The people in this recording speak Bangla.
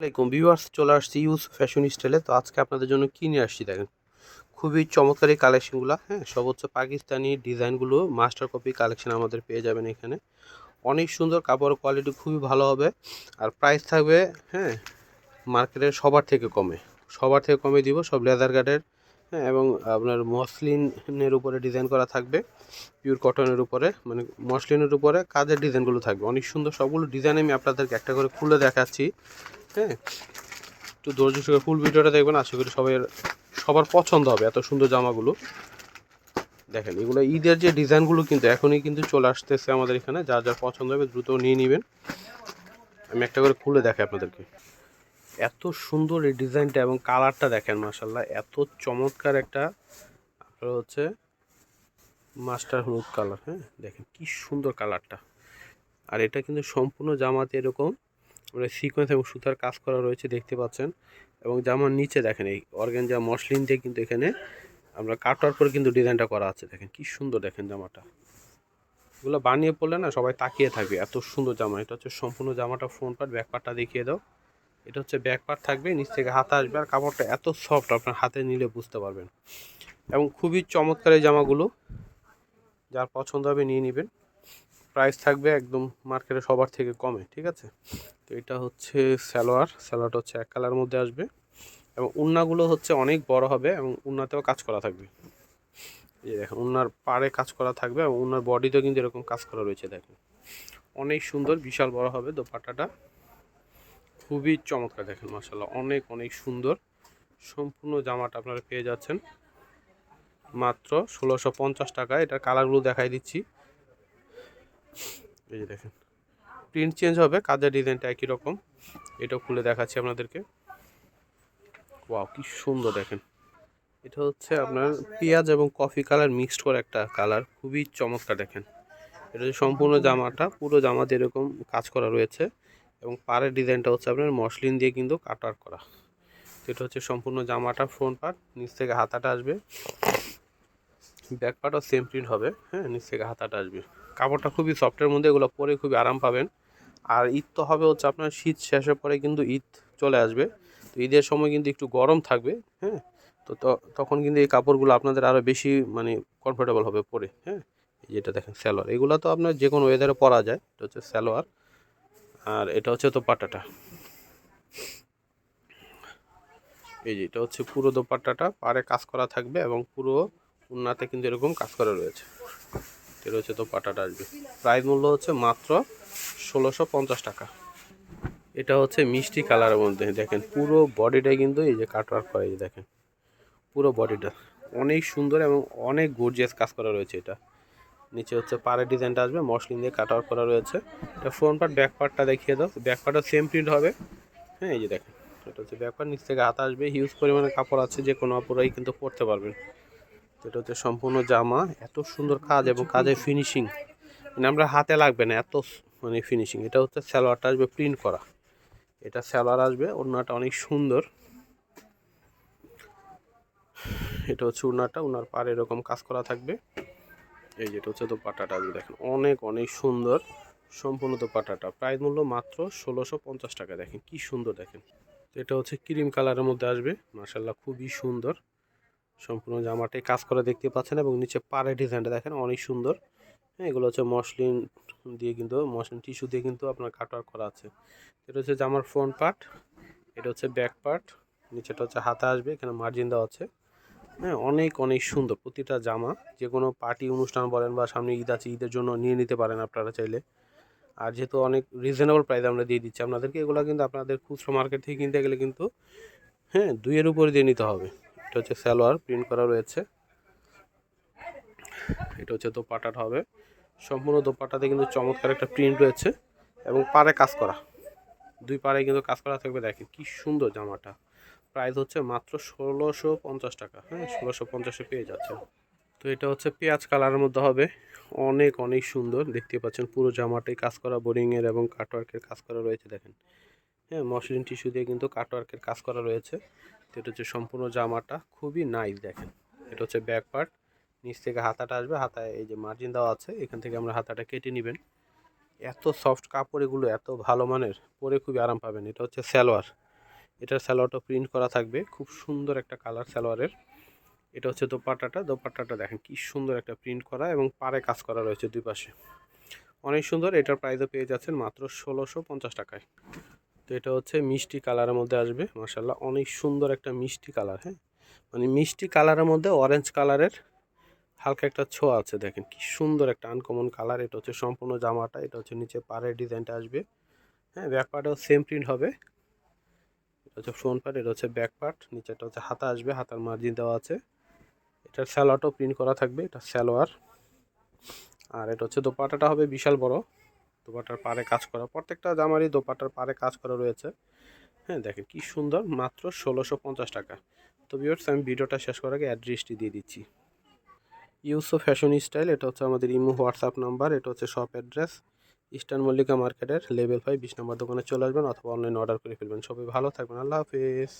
আসসালামাইকুম ভিউয়ার্স, চলে আসছি ইউজ ফ্যাশন স্টাইলে। তো আজকে আপনাদের জন্য কি নিয়ে আসছি দেখেন, খুবই চমৎকার এই কালেকশনগুলো। হ্যাঁ, সব হচ্ছে পাকিস্তানি ডিজাইনগুলো, মাস্টার কপি কালেকশন আমাদের পেয়ে যাবেন এখানে। অনেক সুন্দর কাপড়, কোয়ালিটি খুবই ভালো হবে। আর প্রাইস থাকবে, হ্যাঁ, মার্কেটের সবার থেকে কমে দিব। সব লেদার গার্ডের, হ্যাঁ, এবং আপনার মসলিনের উপরে ডিজাইন করা থাকবে, পিওর কটনের উপরে, মানে মসলিনের উপরে কাজের ডিজাইনগুলো থাকবে অনেক সুন্দর। সবগুলো ডিজাইন আমি আপনাদেরকে একটা করে খুলে দেখাচ্ছি। হ্যাঁ, একটু ধৈর্য সহকারে ফুল ভিডিওটা দেখবেন, আশা করি সবার পছন্দ হবে। এত সুন্দর জামাগুলো দেখেন, এগুলো ঈদের যে ডিজাইনগুলো কিন্তু এখনই কিন্তু চলে আসতেছে আমাদের এখানে। যার যার পছন্দ হবে দ্রুত নিয়ে নেবেন। আমি একটা করে খুলে দেখাই আপনাদেরকে। এত সুন্দর এই ডিজাইনটা এবং কালারটা দেখেন, মাশাল্লাহ এত চমৎকার একটা আপনার হচ্ছে মাস্টার হলুদ কালার। হ্যাঁ, দেখেন কি সুন্দর কালারটা। আর এটা কিন্তু সম্পূর্ণ জামাতে এরকম মানে সিকোয়েন্স এবং সুতার কাজ করা রয়েছে, দেখতে পাচ্ছেন। এবং জামার নিচে দেখেন এই অর্গানজা মসলিন দিয়ে কিন্তু এখানে আমরা কাটার করে কিন্তু ডিজাইনটা করা আছে। দেখেন কি সুন্দর, দেখেন জামাটা। এগুলো বানিয়ে পড়লে না সবাই তাকিয়ে থাকবে, এত সুন্দর জামা। এটা হচ্ছে সম্পূর্ণ জামাটা ফ্রন্ট পার্ট, ব্যাক পার্টটা দেখিয়ে দাও। এটা হচ্ছে ব্যাক পার্ট থাকবে, নিচ থেকে হাতা আসবে। আর কাপড়টা এত সফট, আপনার হাতে নিলে বুঝতে পারবেন। এবং খুবই চমৎকার এই জামাগুলো, যার পছন্দ হবে নিয়ে নেবেন। প্রাইস থাকবে একদম মার্কেটে সবার থেকে কমে, ঠিক আছে। তো এটা হচ্ছে সালোয়ারটা হচ্ছে এক কালার মধ্যে আসবে। এবং উন্নাগুলো হচ্ছে অনেক বড় হবে এবং উন্নাতেও কাজ করা থাকবে। এই দেখেন, উন্নার পাড়ে কাজ করা থাকবে এবং উন্নার বডিতেও কিন্তু এরকম কাজ করা রয়েছে। দেখেন অনেক সুন্দর, বিশাল বড় হবে দোপাট্টাটা, খুবই চমৎকার। দেখেন মাশাআল্লাহ, অনেক অনেক সুন্দর। সম্পূর্ণ জামাটা আপনারা পেয়ে যাচ্ছেন মাত্র 1650 টাকা। এটার কালারগুলো দেখাই দিচ্ছি। এই যে দেখেন, প্রিন্ট চেঞ্জ হবে, কাজের ডিজাইনটা একই রকম। এটাও খুলে দেখাচ্ছি আপনাদেরকে। ওয়াও, কি সুন্দর দেখেন। এটা হচ্ছে আপনার পেঁয়াজ এবং কফি কালার মিক্সড করে একটা কালার, খুবই চমৎকার। দেখেন এটা হচ্ছে সম্পূর্ণ জামাটা, পুরো জামাতে এরকম কাজ করা রয়েছে। এবং পাড়ের ডিজাইনটা হচ্ছে আপনার মসলিন দিয়ে কিন্তু কাটার করা। এটা হচ্ছে সম্পূর্ণ জামাটা ফ্রন্ট পার্ট, নিচ থেকে হাতাটা আসবে। ব্যাক পার্টও সেম প্রিন্ট হবে। হ্যাঁ, নিচ থেকে হাতাটা আসবে। কাপড়টা খুবই সফটের মধ্যে, এগুলো পরে খুবই আরাম পাবেন। আর ঈদ তো হবে হচ্ছে আপনার, শীত শেষের পরে কিন্তু ঈদ চলে আসবে। তো ঈদের সময় কিন্তু একটু গরম থাকবে। হ্যাঁ, তো তখন কিন্তু এই কাপড়গুলো আপনাদের আরও বেশি মানে কমফোর্টেবল হবে পরে। হ্যাঁ, যেটা দেখেন সালোয়ার, এগুলো তো আপনার যে কোনো ওয়েদারে পরা যায়। এটা হচ্ছে সালোয়ার, আর এটা হচ্ছে দোপাট্টাটা। এই যে এটা হচ্ছে পুরো দোপাট্টাটা, পাড়ে কাজ করা থাকবে এবং পুরো উন্নাতে কিন্তু এরকম কাজ করা রয়েছে। এটা হচ্ছে দোপাট্টাটা আসবে। প্রাইস মূল্য হচ্ছে মাত্র 1650 টাকা। এটা হচ্ছে মিষ্টি কালারের মধ্যে, দেখেন পুরো বডিটাই কিন্তু এই যে কাটওয়ার্ক করা। এই যে দেখেন পুরো বডিটা অনেক সুন্দর এবং অনেক গর্জিয়াস কাজ করা রয়েছে। এটা নিচে হচ্ছে পাড়ের ডিজাইনটা আসবে, মসলিন দিয়ে কাটওয়ার্ক করা রয়েছে। এটা ফ্রন্ট পার্ট, ব্যাক পার্টটা দেখিয়ে দাও। ব্যাক পার্টও সেম প্রিন্ট হবে। হ্যাঁ, এই যে দেখেন, এটা হচ্ছে ব্যাক পার্ট, নিচ থেকে হাতা আসবে। হিউজ পরিমাণে কাপড় আছে, যে কোনো আপুরাই কিন্তু পরতে পারবেন। এটা হচ্ছে সম্পূর্ণ জামা, এত সুন্দর কাজ এবং কাজের ফিনিশিং, মানে আমরা হাতে লাগবে না এত মানে ফিনিশিং। এটা হচ্ছে সালোয়ারটা আসবে প্রিন্ট করা। এটা সালোয়ার আসবে, ওড়নাটা অনেক সুন্দর। এটা হচ্ছে ওড়নাটা, ওড়নার পাড়ে এরকম কাজ করা থাকবে। এই যেটা হচ্ছে দোপাট্টাটা আসবে, দেখেন অনেক অনেক সুন্দর সম্পূর্ণ দোপাট্টাটা। প্রাইস মূল্য মাত্র 1650 টাকা। দেখেন কি সুন্দর, দেখেন এটা হচ্ছে ক্রিম কালারের মধ্যে আসবে। মাশাআল্লাহ, খুবই সুন্দর। সম্পূর্ণ জামাটাই কাজ করা দেখতে পাচ্ছেন এবং নিচে পাড়ের ডিজাইনটা দেখেন অনেক সুন্দর। হ্যাঁ, এগুলো হচ্ছে মসলিন দিয়ে কিন্তু, মসলিন টিস্যু দিয়ে কিন্তু আপনার কাটওয়ার্ক করা আছে। এটা হচ্ছে জামার ফ্রন্ট পার্ট, এটা হচ্ছে ব্যাক পার্ট, নিচেটা হচ্ছে হাতা আসবে, এখানে মার্জিন দেওয়া আছে। হ্যাঁ, অনেক অনেক সুন্দর প্রতিটা জামা। যে কোনো পার্টি অনুষ্ঠান বলেন বা সামনে ঈদ আছে, ঈদের জন্য নিয়ে নিতে পারেন আপনারা চাইলে। আর যেহেতু অনেক রিজনেবল প্রাইস আমরা দিয়ে দিচ্ছি আপনাদেরকে, এগুলো কিন্তু আপনাদের খুচরো মার্কেট থেকে কিনতে গেলে কিন্তু, হ্যাঁ, 2-এর উপরে দিয়ে নিতে হবে। এটা হচ্ছে সালোয়ার প্রিন্ট করা রয়েছে। এটা হচ্ছে দোপাট্টাটা হবে, সম্পূর্ণ দোপাট্টাতে কিন্তু চমৎকার একটা প্রিন্ট রয়েছে এবং পাড়ে কাজ করা, দুই পাড়ে কিন্তু কাজ করা থাকবে। দেখেন কি সুন্দর জামাটা। প্রাইস হচ্ছে মাত্র 1650 টাকা। হ্যাঁ, 1650-এ পেয়ে যাচ্ছেন। তো এটা হচ্ছে পেঁয়াজ কালারের মধ্যে হবে, অনেক অনেক সুন্দর। দেখতে পাচ্ছেন পুরো জামাটাই কাজ করা, বোরিংয়ের এবং কাটওয়ার্কের কাজ করা রয়েছে। দেখেন, হ্যাঁ, মসলিন টিস্যু দিয়ে কিন্তু কাটওয়ার্কের কাজ করা রয়েছে। তো এটা হচ্ছে সম্পূর্ণ জামাটা, খুবই নাইস। দেখেন এটা হচ্ছে ব্যাক পার্ট, নিচ থেকে হাতাটা আসবে। হাতায় এই যে মার্জিন দেওয়া আছে, এখান থেকে আমরা হাতাটা কেটে নেবেন। এত সফট কাপড়, এগুলো এত ভালো মানের, পরে খুবই আরাম পাবেন। এটা হচ্ছে সালোয়ার, এটার সালোয়ারটা প্রিন্ট করা থাকবে, খুব সুন্দর একটা কালার সালোয়ারের। এটা হচ্ছে দোপাট্টাটা দেখেন কি সুন্দর একটা প্রিন্ট করা এবং পাড়ে কাজ করা রয়েছে দুই পাশে, অনেক সুন্দর। এটার প্রাইসও পেয়ে যাচ্ছেন মাত্র 1650 টাকায়। তো এটা হচ্ছে মিষ্টি কালারের মধ্যে আসবে, মাশাআল্লাহ অনেক সুন্দর একটা মিষ্টি কালার। হ্যাঁ, মানে মিষ্টি কালারের মধ্যে অরেঞ্জ কালারের হালকা একটা ছোঁয়া আছে, দেখেন কি সুন্দর একটা আনকমন কালার। এটা হচ্ছে সম্পূর্ণ জামাটা, এটা হচ্ছে নিচে পাড়ের ডিজাইনটা আসবে। হ্যাঁ, ব্যাক পার্টেও সেম প্রিন্ট হবে। এটা হচ্ছে ফ্রন্ট পার্ট, এটা হচ্ছে ব্যাক পার্ট, নিচেটা হচ্ছে হাতা আসবে, হাতার মার্জিন দেওয়া আছে। এটার সালোয়ারটাও প্রিন্ট করা থাকবে, এটা সালোয়ার। আর এটা হচ্ছে দোপাট্টাটা হবে বিশাল বড়, দোপাট্টার পাড়ে কাজ করা, প্রত্যেকটা জামারই দোপাট্টার পাড়ে কাজ করা রয়েছে। হ্যাঁ, দেখেন কি সুন্দর, মাত্র 1650 টাকা। তো ভিউয়ার্স, আমি ভিডিওটা শেষ করার আগে অ্যাড্রেসটি দিয়ে দিচ্ছি। ইউসুফ ফ্যাশন স্টাইল, এটা হচ্ছে আমাদের ইমো হোয়াটসঅ্যাপ নাম্বার, এটা হচ্ছে শপ অ্যাড্রেস ইস্টার্ন মল্লিকা মার্কেটের লেভেল 5 20 নম্বর দোকানে চলে আসবেন অথবা অনলাইনে অর্ডার করে ফেলবেন। সবাই ভালো থাকবেন, আল্লাহ হাফিজ।